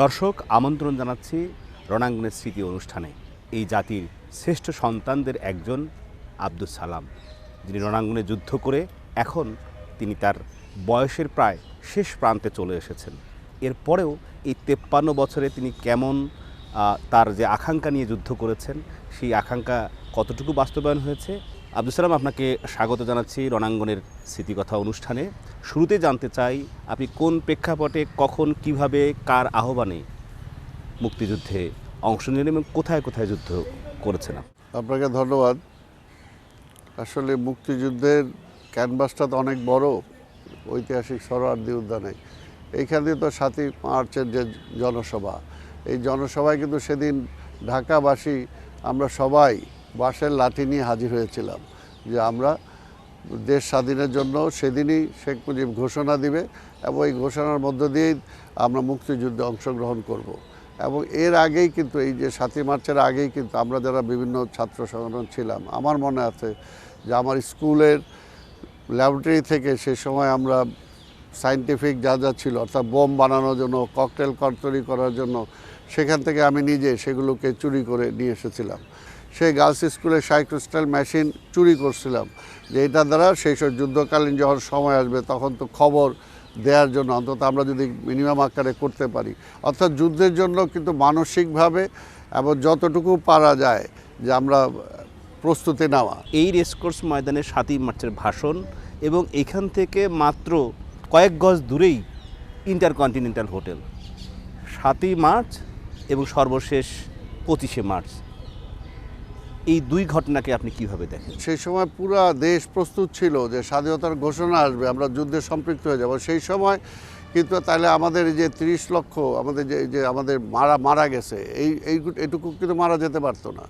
দর্শক, আমন্ত্রণ জানাচ্ছি রণাঙ্গনের স্মৃতি অনুষ্ঠানে। এই জাতির শ্রেষ্ঠ সন্তানদের একজন আব্দুস সালাম, যিনি রণাঙ্গনে যুদ্ধ করে এখন তিনি তার বয়সের প্রায় শেষ প্রান্তে চলে এসেছেন। এরপরেও এই 53 বছরে তিনি কেমন তার যে আকাঙ্ক্ষা নিয়ে যুদ্ধ করেছেন, সেই আকাঙ্ক্ষা কতটুকু বাস্তবায়ন হয়েছে। আব্দুস সালাম, আপনাকে স্বাগত জানাচ্ছি রণাঙ্গনের স্মৃতিকথা অনুষ্ঠানে। শুরুতে জানতে চাই, আপনি কোন প্রেক্ষাপটে, কখন, কিভাবে, কার আহ্বানে মুক্তিযুদ্ধে অংশ নিলেন এবং কোথায় কোথায় যুদ্ধ করেছেন? আপনাকে ধন্যবাদ। আসলে মুক্তিযুদ্ধের ক্যানভাসটা তো অনেক বড়, ঐতিহাসিক সোহরাওয়ার্দী উদ্যানে। এইখানে তো 7ই মার্চের যে জনসভা, এই জনসভায় কিন্তু সেদিন ঢাকাবাসী আমরা সবাই বাঁশের লাঠি নিয়ে হাজির হয়েছিলাম যে আমরা দেশ স্বাধীনের জন্য সেদিনই শেখ মুজিব ঘোষণা দিবে এবং এই ঘোষণার মধ্য দিয়েই আমরা মুক্তিযুদ্ধে অংশগ্রহণ করব। এবং এর আগেই কিন্তু এই যে 7ই মার্চের আগেই কিন্তু আমরা যারা বিভিন্ন ছাত্র সংগঠন ছিলাম, আমার মনে আছে যে আমার স্কুলের ল্যাবরেটরি থেকে সে সময় আমরা সায়েন্টিফিক যা যা ছিল, অর্থাৎ বোম বানানোর জন্য, ককটেল তৈরি করার জন্য, সেখান থেকে আমি নিজে সেগুলোকে চুরি করে নিয়ে এসেছিলাম। সেই গার্লস স্কুলে সাইক্রিস্টাল মেশিন চুরি করছিলাম যে এটার দ্বারা সেই সব যুদ্ধকালীন যখন সময় আসবে তখন তো খবর দেওয়ার জন্য অন্তত আমরা যদি মিনিমাম আকারে করতে পারি। অর্থাৎ যুদ্ধের জন্য কিন্তু মানসিকভাবে এবং যতটুকু পারা যায় যে আমরা প্রস্তুতি নেওয়া। এই রেসকোর্স ময়দানে 7ই মার্চের ভাষণ এবং এখান থেকে মাত্র কয়েক গজ দূরেই ইন্টারকন্টিনেন্টাল হোটেল। 7ই মার্চ এবং সর্বশেষ 25শে মার্চ, এই দুই ঘটনাকে আপনি কিভাবে দেখেন? সেই সময় পুরো দেশ প্রস্তুত ছিল যে স্বাধীনতার ঘোষণা আসবে, আমরা যুদ্ধে সম্পৃক্ত হয়ে যাব। সেই সময় কিন্তু তাহলে আমাদের যে 30 লক্ষ আমাদের যে আমাদের মারা গেছে, এইটুকু কিন্তু মারা যেতে পারতো না।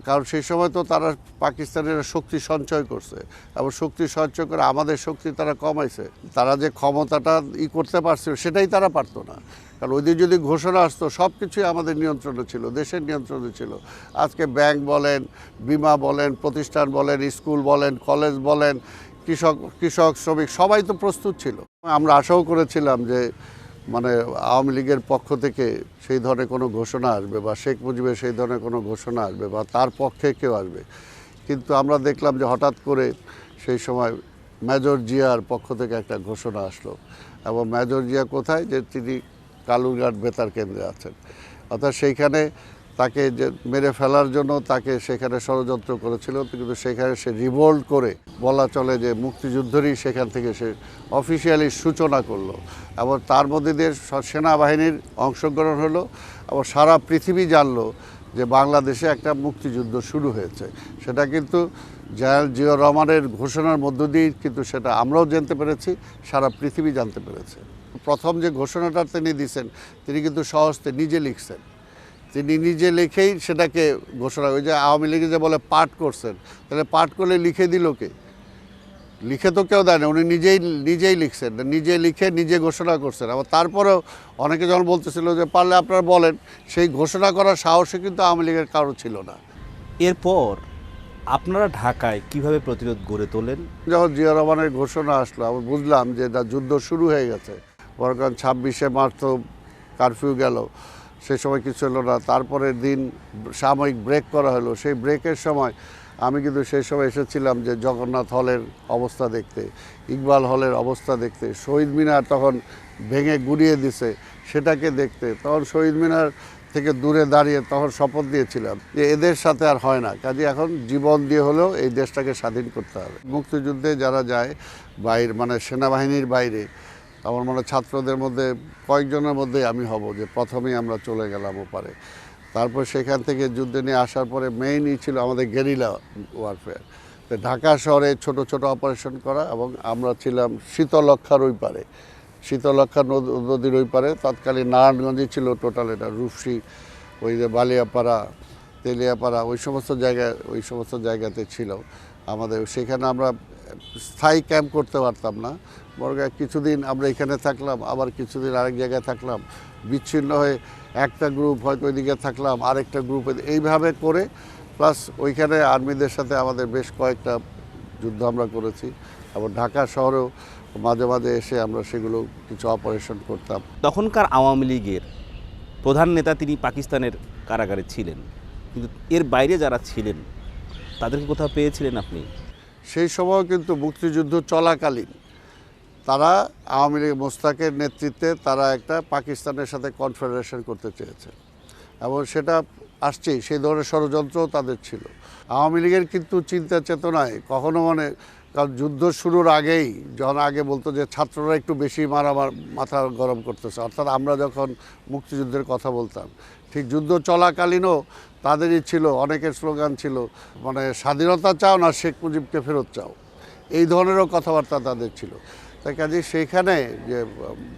কারণ সেই সময় তো তারা পাকিস্তানের শক্তি সঞ্চয় করছে এবং শক্তি সঞ্চয় করে আমাদের শক্তি তারা কমাইছে। তারা যে ক্ষমতাটা করতে পারছিল সেটাই তারা পারতো না। কারণ ওই দিন যদি ঘোষণা আসতো সব কিছুই আমাদের নিয়ন্ত্রণে ছিল, দেশের নিয়ন্ত্রণে ছিল। আজকে ব্যাংক বলেন, বিমা বলেন, প্রতিষ্ঠান বলেন, স্কুল বলেন, কলেজ বলেন, কৃষক শ্রমিক সবাই তো প্রস্তুত ছিল। আমরা আশাও করেছিলাম যে মানে আওয়ামী লীগের পক্ষ থেকে সেই ধরনের কোনো ঘোষণা আসবে বা শেখ মুজিবের সেই ধরনের কোনো ঘোষণা আসবে বা তার পক্ষে কেউ আসবে, কিন্তু আমরা দেখলাম যে হঠাৎ করে সেই সময় মেজর জিয়ার পক্ষ থেকে একটা ঘোষণা আসলো। এবং মেজর জিয়া কোথায়, যে তিনি কালুরঘাট বেতার কেন্দ্রে আছেন। অর্থাৎ সেইখানে তাকে যে মেরে ফেলার জন্য তাকে সেখানে ষড়যন্ত্র করেছিল, কিন্তু সেখানে সে রিভোল্ট করে বলা চলে যে মুক্তিযুদ্ধেরই সেখান থেকে সে অফিসিয়ালি সূচনা করলো। এবং তার মধ্যে দিয়ে সেনাবাহিনীর অংশগ্রহণ হলো এবং সারা পৃথিবী জানলো যে বাংলাদেশে একটা মুক্তিযুদ্ধ শুরু হয়েছে। সেটা কিন্তু জেনারেল জিয়াউর রহমানের ঘোষণার মধ্য দিয়েই কিন্তু সেটা আমরাও জানতে পেরেছি, সারা পৃথিবী জানতে পেরেছে। প্রথম যে ঘোষণাটা তিনি দিয়েছেন, তিনি কিন্তু সহজে নিজে লিখছেন। তিনি নিজে লিখেই সেটাকে ঘোষণা, ওই যে আওয়ামী লীগে যে বলে পাঠ করছেন, তাহলে পাঠ করলে লিখে দিল কে? লিখে তো কেউ দেয় না, উনি নিজেই লিখছেন, নিজে লিখে নিজে ঘোষণা করছেন। আবার তারপরেও অনেকে যখন বলতেছিল যে পারলে আপনারা বলেন, সেই ঘোষণা করার সাহসে কিন্তু আওয়ামী লীগের কারো ছিল না। এরপর আপনারা ঢাকায় কিভাবে প্রতিরোধ গড়ে তোলেন? যখন জিয়া রহমানের ঘোষণা আসলো, আমি বুঝলাম যে যুদ্ধ শুরু হয়ে গেছে। কারণ 26শে মার্চ তো কারফিউ গেল, সে সময় কিছু হলো না। তারপরের দিন সাময়িক ব্রেক করা হলো। সেই ব্রেকের সময় আমি কিন্তু সেই সময় এসেছিলাম যে জগন্নাথ হলের অবস্থা দেখতে, ইকবাল হলের অবস্থা দেখতে, শহীদ মিনার তখন ভেঙে গুড়িয়ে দিছে সেটাকে দেখতে। তখন শহীদ মিনার থেকে দূরে দাঁড়িয়ে তখন শপথ দিয়েছিলাম যে এদের সাথে আর হয় না, কাজে এখন জীবন দিয়ে হলেও এই দেশটাকে স্বাধীন করতে হবে। মুক্তিযুদ্ধে যারা যায় বাইরে, মানে সেনাবাহিনীর বাইরে, আমার মনে ছাত্রদের মধ্যে কয়েকজনের মধ্যে আমি হব যে প্রথমেই আমরা চলে গেলাম ওপারে। তারপর সেখান থেকে যুদ্ধে নিয়ে আসার পরে মেইনই ছিল আমাদের গেরিলা ওয়ারফেয়ার। তো ঢাকা শহরে ছোট ছোট অপারেশন করা, এবং আমরা ছিলাম শীতলক্ষার ওই পারে, শীতলক্ষা নদীর ওই পারে। তৎকালীন নারায়ণগঞ্জে ছিল টোটাল, এটা রূপসী, ওই যে বালিয়াপাড়া, তেলিয়াপাড়া, ওই সমস্ত জায়গাতে ছিল আমাদের। সেখানে আমরা স্থায়ী ক্যাম্প করতে পারতাম না, বরং কিছুদিন আমরা এখানে থাকলাম, আবার কিছুদিন আরেক জায়গায় থাকলাম, বিচ্ছিন্ন হয়ে একটা গ্রুপ হয়তো ওইদিকে থাকলাম, আরেকটা গ্রুপ, এইভাবে করে। প্লাস ওইখানে আর্মিদের সাথে আমাদের বেশ কয়েকটা যুদ্ধ আমরা করেছি। এবং ঢাকা শহরেও মাঝে মাঝে এসে আমরা সেগুলো কিছু অপারেশন করতাম। তখনকার আওয়ামী লীগের প্রধান নেতা তিনি পাকিস্তানের কারাগারে ছিলেন, কিন্তু এর বাইরে যারা ছিলেন তাদেরকে কোথাও পেয়েছিলেন আপনি? সেই সময় কিন্তু মুক্তিযুদ্ধ চলাকালীন তারা আওয়ামী লীগ মোস্তাকের নেতৃত্বে তারা একটা পাকিস্তানের সাথে কনফেডারেশন করতে চেয়েছে এবং সেটা আসছেই, সেই ধরনের ষড়যন্ত্রও তাদের ছিল। আওয়ামী লীগের কিন্তু চিন্তা চেতনায় কখনো কারণ যুদ্ধ শুরুর আগেই যখন আগে বলতো যে ছাত্ররা একটু বেশি মাথা গরম করতেছে, অর্থাৎ আমরা যখন মুক্তিযুদ্ধের কথা বলতাম, ঠিক যুদ্ধ চলাকালীনও তাদেরই ছিল, অনেকের স্লোগান ছিল স্বাধীনতা চাও না শেখ মুজিবকে ফেরত চাও, এই ধরনেরও কথাবার্তা তাদের ছিল। তাই কাজে সেইখানে যে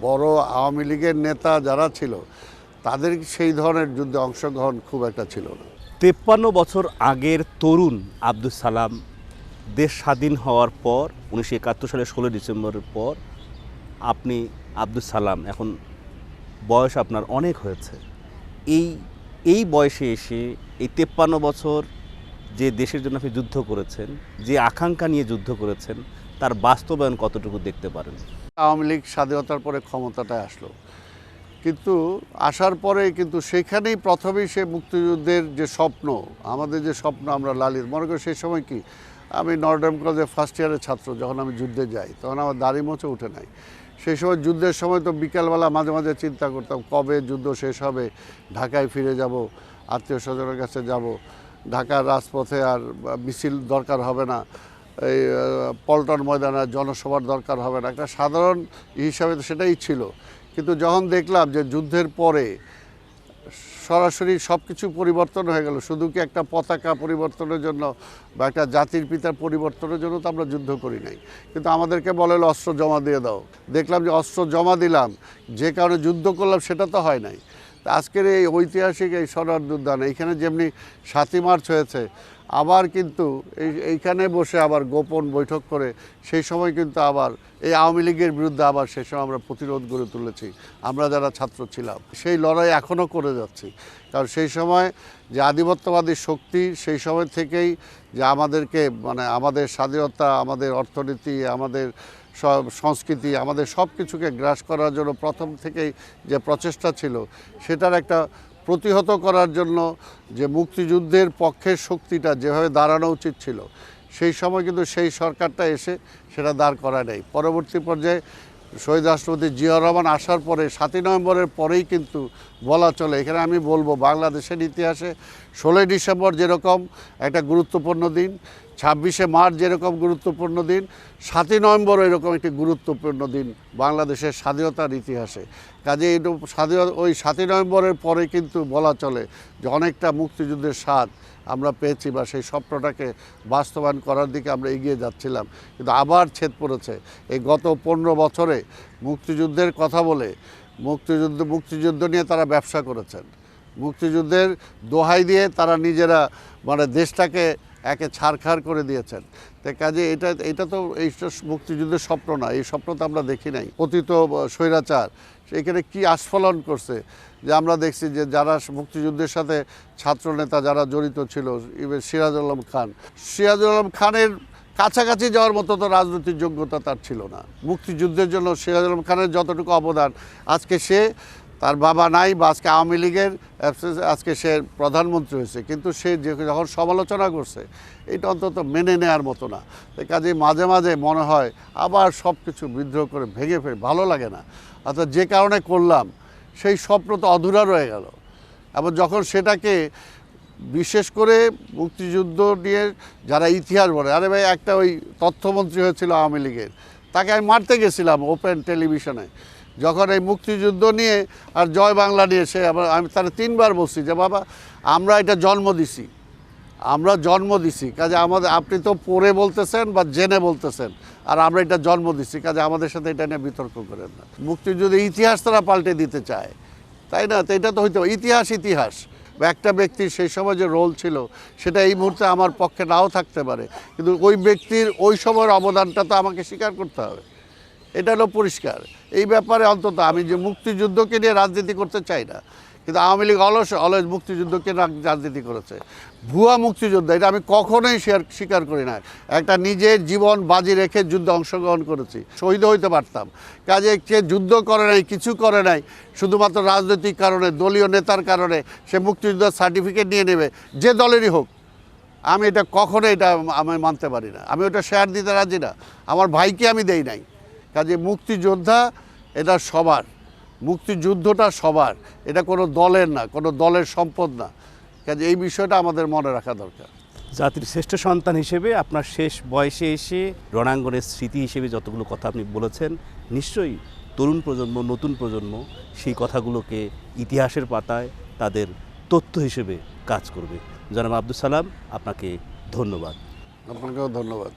বড় আওয়ামী লীগের নেতা যারা ছিল তাদের সেই ধরনের যুদ্ধে অংশগ্রহণ খুব একটা ছিল না। 53 বছর আগের তরুণ আব্দুস সালাম দেশ স্বাধীন হওয়ার পর 1971 সালের 16 ডিসেম্বরের পর আপনি আব্দুস সালাম, এখন বয়স আপনার অনেক হয়েছে, এই বয়সে এসে এই 53 বছর যে দেশের জন্য আপনি যুদ্ধ করেছেন, যে আকাঙ্ক্ষা নিয়ে যুদ্ধ করেছেন, তার বাস্তবায়ন কতটুকু দেখতে পারেন? আওয়ামী লীগ স্বাধীনতার পরে ক্ষমতাটায় আসলো, কিন্তু আসার পরে কিন্তু সেখানেই প্রথমেই সে মুক্তিযুদ্ধের যে স্বপ্ন, আমাদের যে স্বপ্ন আমরা লালিত, মনে করি সেই সময় কি আমি নর্ডার্ন কলেজে ফার্স্ট ইয়ারের ছাত্র, যখন আমি যুদ্ধে যাই তখন আমার দাড়ি মোচে উঠে নাই। সেই সময় যুদ্ধের সময় তো বিকালবেলা মাঝে মাঝে চিন্তা করতাম কবে যুদ্ধ শেষ হবে, ঢাকায় ফিরে যাব, আত্মীয় স্বজনের কাছে যাব, ঢাকার রাজপথে আর মিছিল দরকার হবে না, এই পল্টন ময়দানে জনসভার দরকার হবে না, একটা সাধারণ হিসাবে তো সেটাই ছিল। কিন্তু যখন দেখলাম যে যুদ্ধের পরে সরাসরি সব কিছু পরিবর্তন হয়ে গেল, শুধু কি একটা পতাকা পরিবর্তনের জন্য বা একটা জাতির পিতার পরিবর্তনের জন্য তো আমরা যুদ্ধ করি নাই, কিন্তু আমাদেরকে বলে অস্ত্র জমা দিয়ে দাও। দেখলাম যে অস্ত্র জমা দিলাম, যে কারণে যুদ্ধ করলাম সেটা তো হয় নাই। আজকের এই ঐতিহাসিক এই সোনার উদ্যান, এইখানে যেমনি 7ই মার্চ হয়েছে, আবার কিন্তু এইখানে বসে আবার গোপন বৈঠক করে সেই সময় কিন্তু আবার এই আওয়ামী লীগের বিরুদ্ধে আবার সেই সময় আমরা প্রতিরোধ গড়ে তুলেছি। আমরা যারা ছাত্র ছিলাম সেই লড়াই এখনও করে যাচ্ছি, কারণ সেই সময় যে আধিপত্যবাদী শক্তি সেই সময় থেকেই যে আমাদেরকে আমাদের স্বাধীনতা, আমাদের অর্থনীতি, আমাদের সব সংস্কৃতি, আমাদের সব কিছুকে গ্রাস করার জন্য প্রথম থেকেই যে প্রচেষ্টা ছিল, সেটার একটা প্রতিহত করার জন্য যে মুক্তিযুদ্ধের পক্ষের শক্তিটা যেভাবে দাঁড়ানো উচিত ছিল, সেই সময় কিন্তু সেই সরকারটা এসে সেটা দাঁড় করায় নাই। পরবর্তী পর্যায়ে শহীদ রাষ্ট্রপতি জিয়াউর রহমান আসার পরে 7ই নভেম্বরের পরেই কিন্তু বলা চলে, এখানে আমি বলবো বাংলাদেশের ইতিহাসে 16ই ডিসেম্বর যেরকম একটা গুরুত্বপূর্ণ দিন, 26শে মার্চ যেরকম গুরুত্বপূর্ণ দিন, 7ই নভেম্বর এরকম একটি গুরুত্বপূর্ণ দিন বাংলাদেশের স্বাধীনতার ইতিহাসে। কাজে ওই 7ই নভেম্বরের পরে কিন্তু বলা চলে যে অনেকটা মুক্তিযুদ্ধের স্বাদ আমরা পেয়েছি বা সেই স্বপ্নটাকে বাস্তবায়ন করার দিকে আমরা এগিয়ে যাচ্ছিলাম। কিন্তু আবার ছেদ পড়েছে এই গত 15 বছরে মুক্তিযুদ্ধের কথা বলে, মুক্তিযুদ্ধ নিয়ে তারা ব্যবসা করেছেন, মুক্তিযুদ্ধের দোহাই দিয়ে তারা নিজেরা দেশটাকে একে ছাড়খাড় করে দিয়েছেন। তাই কাজে এটা তো এই মুক্তিযুদ্ধের স্বপ্ন না, এই স্বপ্ন তো আমরা দেখি নাই। পতিত স্বৈরাচার সেখানে কি আস্ফলন করছে, যে আমরা দেখছি যে যারা মুক্তিযুদ্ধের সাথে ছাত্রনেতা যারা জড়িত ছিল, ইভেন সিরাজুল আলম খানের কাছাকাছি যাওয়ার মতো তো রাজনৈতিক যোগ্যতা তার ছিল না। মুক্তিযুদ্ধের জন্য সিরাজুল আলম খানের যতটুকু অবদান, আজকে সে তার বাবা নাই বা আজকে আওয়ামী লীগের আজকে সে প্রধানমন্ত্রী হয়েছে, কিন্তু সে যখন সমালোচনা করছে এটা অন্তত মেনে নেওয়ার মতো না। কাজে মাঝে মাঝে মনে হয় আবার সব কিছু বিদ্রোহ করে ভেঙে ফেলে ভালো লাগে না, অর্থাৎ যে কারণে করলাম সেই স্বপ্ন তো অধুরা রয়ে গেল। এবং যখন সেটাকে বিশেষ করে মুক্তিযুদ্ধ নিয়ে যারা ইতিহাস বলে, আরে ভাই একটা ওই তথ্যমন্ত্রী হয়েছিল আওয়ামী লীগের, তাকে আমি মারতে গেছিলাম ওপেন টেলিভিশনে, যখন এই মুক্তিযুদ্ধ নিয়ে আর জয় বাংলা নিয়ে আমি তারা 3বার বলছি যে বাবা আমরা এটা জন্ম দিছি, কাজে আপনি তো পড়ে বলতেছেন বা জেনে বলতেছেন, আর আমরা এটা জন্ম দিছি, কাজে আমাদের সাথে এটা নিয়ে বিতর্ক করেন না। মুক্তিযুদ্ধের ইতিহাস তারা পাল্টে দিতে চায়, তাই না? তো এটা তো হইতে ইতিহাস বা একটা ব্যক্তির সেই সময় যে রোল ছিল সেটা এই মুহূর্তে আমার পক্ষে নাও থাকতে পারে, কিন্তু ওই ব্যক্তির ওই সময়ের অবদানটা তো আমাকে স্বীকার করতে হবে, এটা হলো পরিষ্কার। এই ব্যাপারে অন্তত আমি যে মুক্তিযুদ্ধকে নিয়ে রাজনীতি করতে চাই না, কিন্তু আওয়ামী লীগ অলওয়েজ মুক্তিযুদ্ধকে রাজনীতি করেছে। ভুয়া মুক্তিযোদ্ধা এটা আমি কখনোই স্বীকার করি না। একটা নিজের জীবন বাজি রেখে যুদ্ধে অংশগ্রহণ করেছি, শহীদ হইতে পারতাম। কাজে সে যুদ্ধ করে নাই, কিছু করে নাই, শুধুমাত্র রাজনৈতিক কারণে, দলীয় নেতার কারণে সে মুক্তিযোদ্ধার সার্টিফিকেট নিয়ে নেবে, যে দলেরই হোক। আমি এটা কখনো আমি মানতে পারি না। আমি ওটা শেয়ার দিতে রাজি না, আমার ভাইকে আমি দেই নাই। কাজে মুক্তিযোদ্ধা এটা সবার, মুক্তিযুদ্ধটা সবার, এটা কোনো দলের না, কোনো দলের সম্পদ না। কাজে এই বিষয়টা আমাদের মনে রাখা দরকার। জাতির শ্রেষ্ঠ সন্তান হিসেবে আপনার শেষ বয়সে এসে রণাঙ্গনের স্মৃতি হিসেবে যতগুলো কথা আপনি বলেছেন, নিশ্চয়ই তরুণ প্রজন্ম, নতুন প্রজন্ম সেই কথাগুলোকে ইতিহাসের পাতায় তাদের তথ্য হিসেবে কাজ করবে। জনাব আব্দুস সালাম, আপনাকে ধন্যবাদ। আপনাকেও ধন্যবাদ।